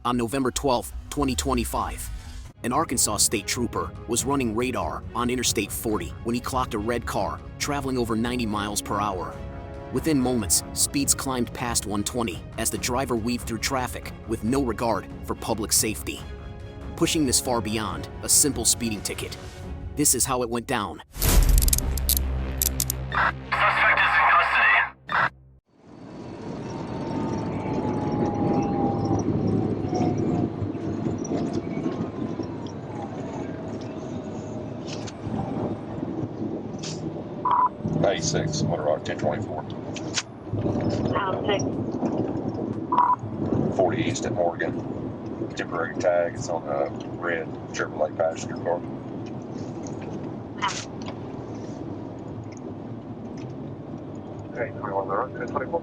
On November 12, 2025, an Arkansas state trooper was running radar on Interstate 40 when he clocked a red car traveling over 90 miles per hour. Within moments, speeds climbed past 120 as the driver weaved through traffic with no regard for public safety. Pushing this far beyond a simple speeding ticket. This is how it went down. Suspect is in custody. 86, Little Rock, 1024. 40 East at Morgan. Temporary tag, it's on a red Chevrolet passenger car. Okay, 21 Little Rock, 1024.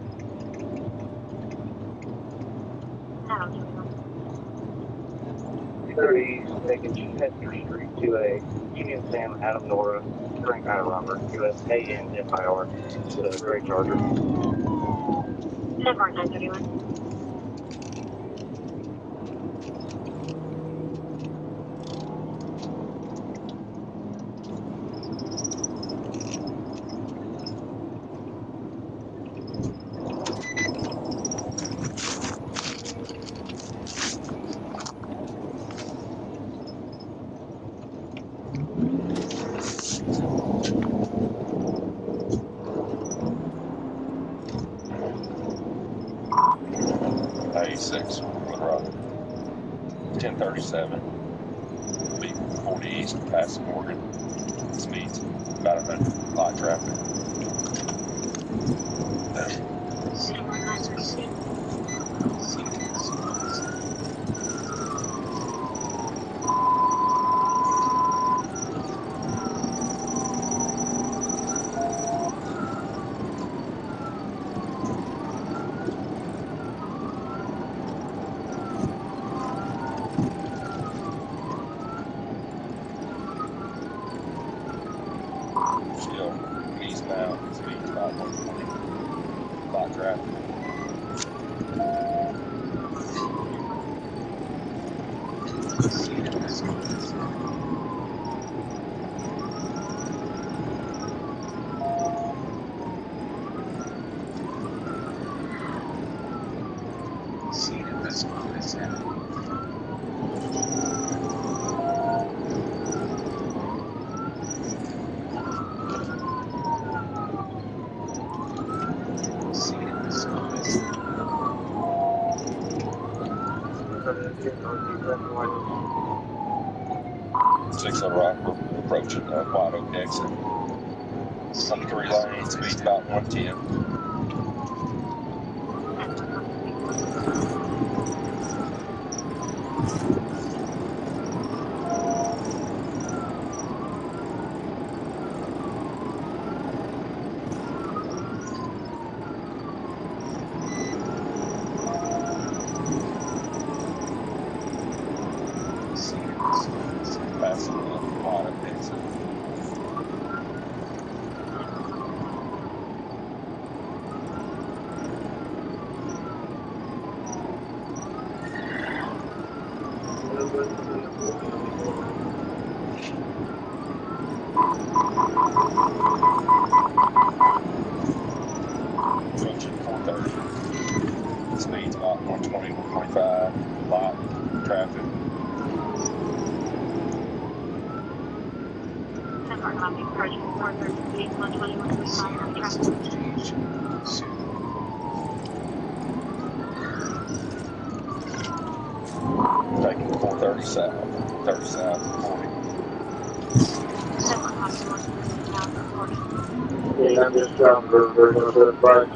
230, taking Chester Street to a Union Sam Adam Nora, Frank I. Robert, US ANFIR, to the Gray Charger. 931. Six, Rock, 1037, be 40 East, past Morgan, speeds about 100, light traffic. Still eastbound, speeds about 120, light traffic. Six on Rock, we're approaching the White Oak exit. 23 lane, speeds about 110. Passing the White Oak exit. Approaching 430. Speeds about 120, 125. Light traffic. Approaching 430, 120, 125, traffic. Taking 430 south, 30 south, 40. Yeah, I'm just driving very much at the price.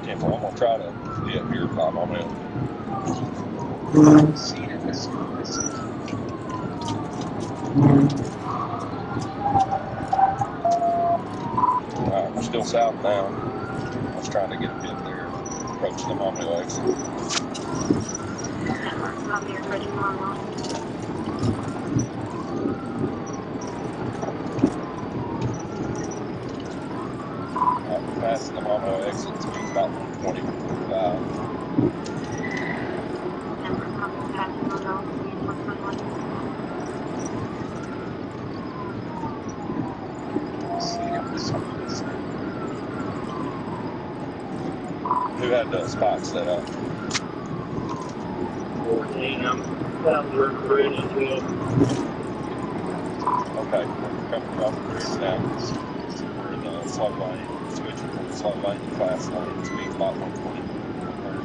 I'm gonna try to get up here if I'm on it. Alright, we're still south now. I was trying to get a bit there, approaching the Mommy exit. Passing the Mommy exit, speeds about 120, 125. got a spot set up. 14, I'm south of the bridge to Okay, we're coming off the bridge now. We're in the slow lane, switching from slow lane to fast lane. Speed's about 120. 130.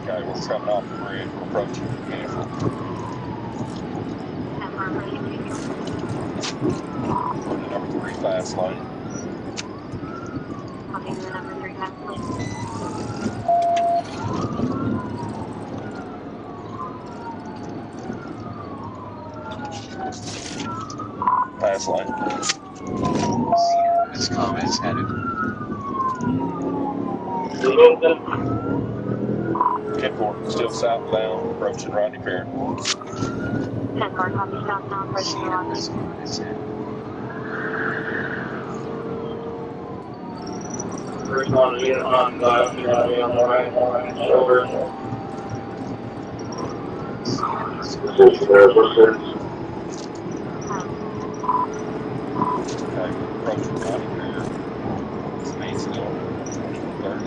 Okay, we're coming off the bridge. We're approaching Cancel. We're in the number 3 fast lane. Copy the number 3 fast lane. Fast lane. This comment's headed. 10-4, still southbound, approaching Rodney Fair. 10-4, copy southbound, approaching Rodney. This comment's headed. first one to get on the on the right shoulder. Okay, approaching Rodney Fair. Speed still 30.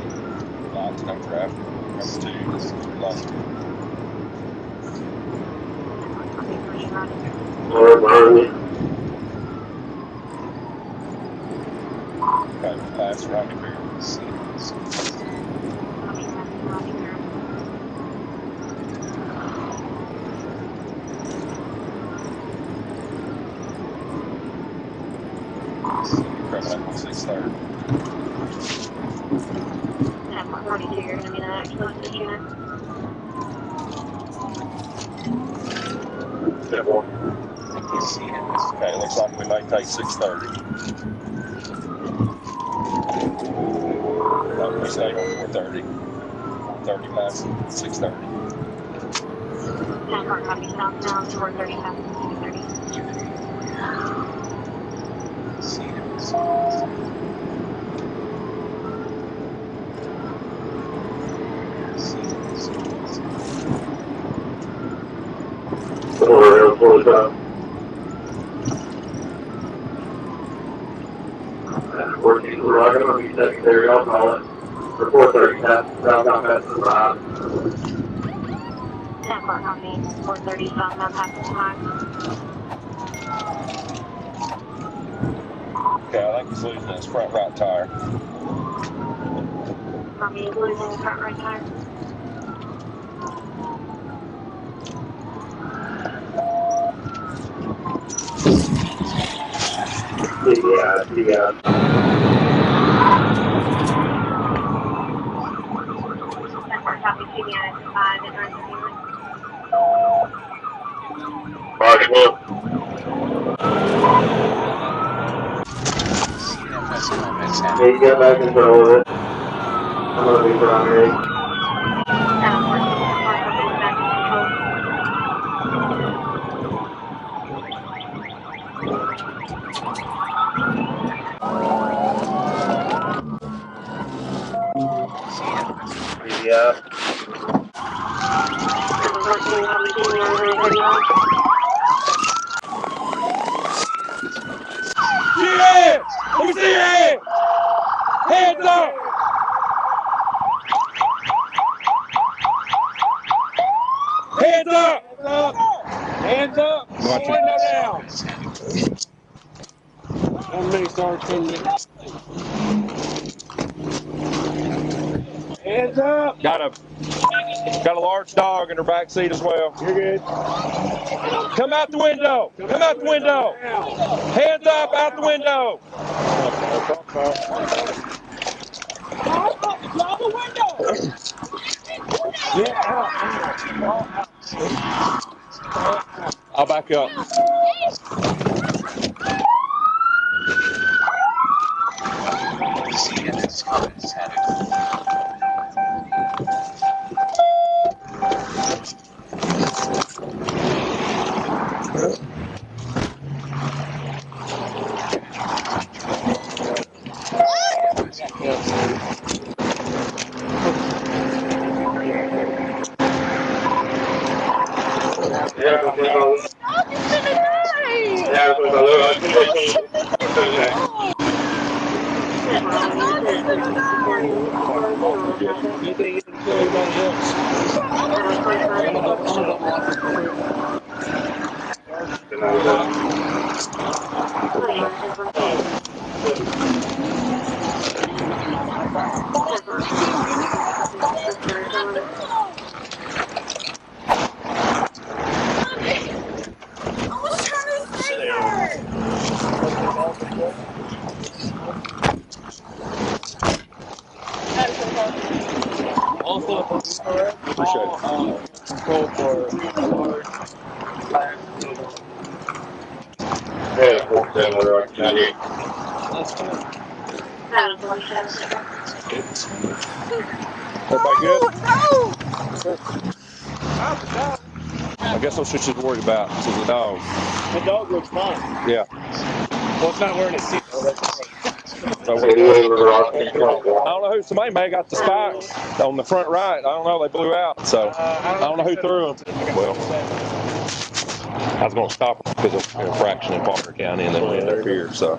Lots, no traffic. Number 2, this is too low. Copy, approaching Rodney. Okay, past Rodney Fair. Copy, passing Rodney Fair. Coming up on 630. 10-4, 42, you're going to be the next closest unit. Okay, looks like we may take 630. No, we stayed on 430. 430 past 630. 10-4, copy southbound, 430, passing 630. We're going to be secondary on it. For 430 past, southbound past the 5. 10-4, copy, 430, southbound, passing 5. Okay, I think he's losing his front right tire. Copy, is losing the front right tire. Yeah. 10-4, copy, 2 units, 5 in run unit. CFS comment's headed. You get back in control of it. I'm going to be primary. 10-4, copy, back in control. Yeah. 14, copy, 2 units, 31. Yeah! Let me see your hand! Hands up! Hands up! Hands up! Watch Window down! How many stars can you? Hands up! Got a large dog in her back seat as well. You're good. Come out the window! Come out the window! Hands up out the window! Out the window! Yeah, out. I'll back up. CFS comment's headed. Anything to kill everybody else. I'm gonna double lock this door. Also, appreciate it. Control for large Yeah, 47 Rock 98. That's good. Everybody good? No! I guess that's what you're worried about. This is a dog. The dog looks fine. Yeah. Well, it's not wearing a seat. I don't know who. Somebody may have got the spikes on the front right. I don't know. They blew out. So I don't know who threw them. Well, I was going to stop them because of infraction in Faulkner County, and then we ended up here. So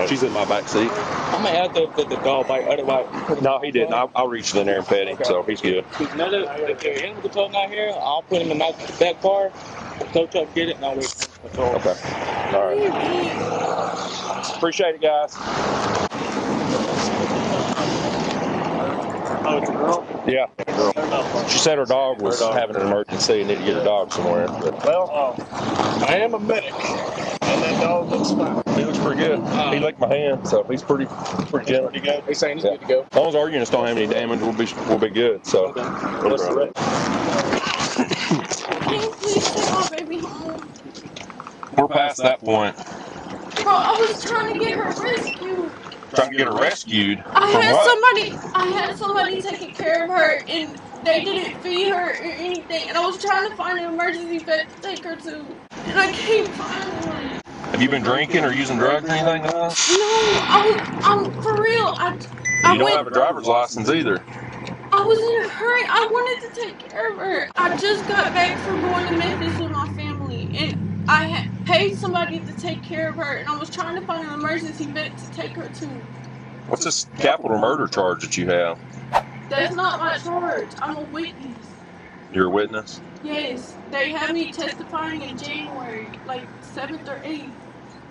she's in my back seat. I may have to put the dog bite. Otherwise, No, he didn't. I'll reach in there and pet him, so he's good. if the animal control not here, I'll put him in my back car. Tow truck get it, and I'll wait for control. Okay. All right. Appreciate it, guys. Oh, it's a girl? Yeah. She said her dog was having an emergency and needed to get her dog somewhere. But Well, I am a medic, and that dog looks fine. he looks pretty good. He licked my hand, so he's pretty gentle. Pretty good. He's saying he's Yeah. good to go. As long as our units don't have any damage, we'll be good. So. What's the rest? Can you please take my baby home? We're past that point. Bro, I was trying to get her rescued. Trying to get her rescued. I From what? had somebody taking care of her, and they didn't feed her or anything. And I was trying to find an emergency vet to take her to, and I can't find one. Have you been drinking or using drugs or anything? No, I'm for real. You don't have a driver's license either. I was in a hurry. I wanted to take care of her. I just got back from going to Memphis with my family, and I had paid somebody to take care of her, and I was trying to find an emergency vet to take her to. What's this capital murder charge that you have? That's not my charge. I'm a witness. You're a witness? Yes, they had me testifying in January, like 7th or 8th.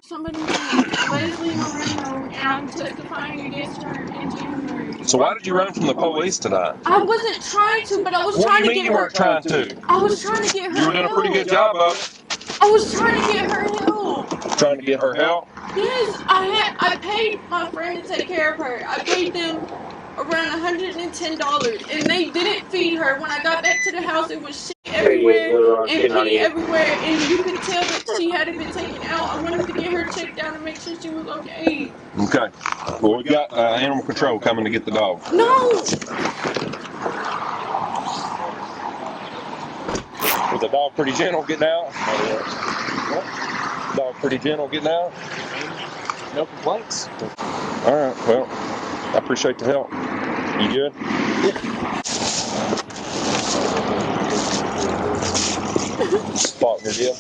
Somebody named Leslie Moreno, and I'm testifying against her in January. So why did you run from the police tonight? I wasn't trying to, but I was trying to get her. What do you mean you weren't trying to? I was trying to get her You were doing a pretty good job of it. I was trying to get her help. Trying to get her help? Yes, I paid my friend to take care of her. I paid them around $110, and they didn't feed her. When I got back to the house, it was shit everywhere and pee everywhere, and you could tell that she hadn't been taken out. I wanted to get her checked out and make sure she was okay. Okay. Well, we've got animal control coming to get the dog. No! Was the dog pretty gentle getting out? Dog pretty gentle getting out? No complaints. All right. Well, I appreciate the help. You good? Faulkner deal.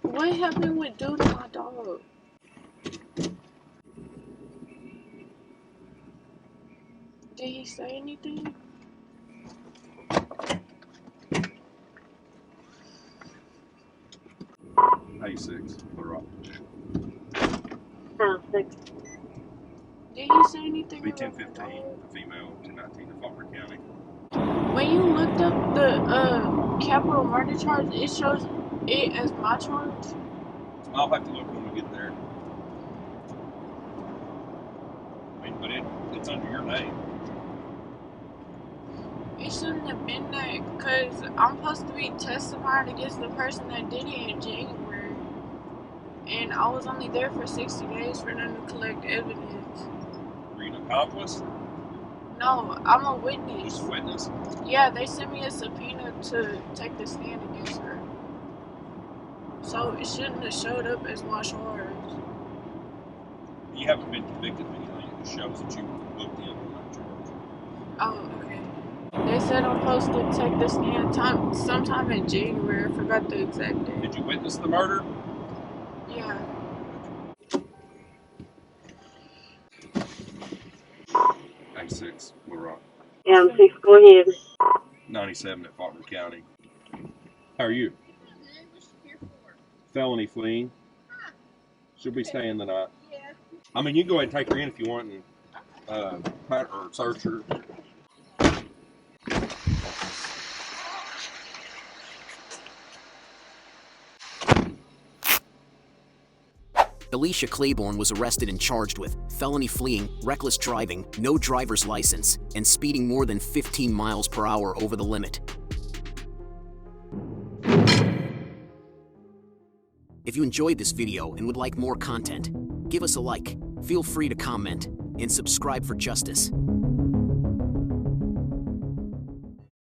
What happened with Dude and my dog? Did he say anything? A6. Did he say anything? B1015, the female, 1019 in Faulkner County. When you looked up the capital murder charge, it shows it as my charge. I'll have to look when we get there. I mean, but it's under your name. It shouldn't have been that, because I'm supposed to be testifying against the person that did it in January. And I was only there for 60 days for them to collect evidence. Were you an accomplice? No, I'm a witness. Just a witness? Yeah, they sent me a subpoena to take the stand against her. So it shouldn't have showed up as my charge. You haven't been convicted of anything. just shows that you looked in on that charge. Oh, okay. They said I'm supposed to take the stand sometime in January. I forgot the exact date. Did you witness the murder? Yeah. 86, Little Rock. Yeah, 6, go ahead. 97 at Faulkner County. How are you? Felony fleeing. Should we stay in the night? I mean, you can go ahead and take her in if you want and pat or search her. Alicia Claiborne was arrested and charged with felony fleeing, reckless driving, no driver's license, and speeding more than 15 miles per hour over the limit. If you enjoyed this video and would like more content, give us a like, feel free to comment, and subscribe for justice.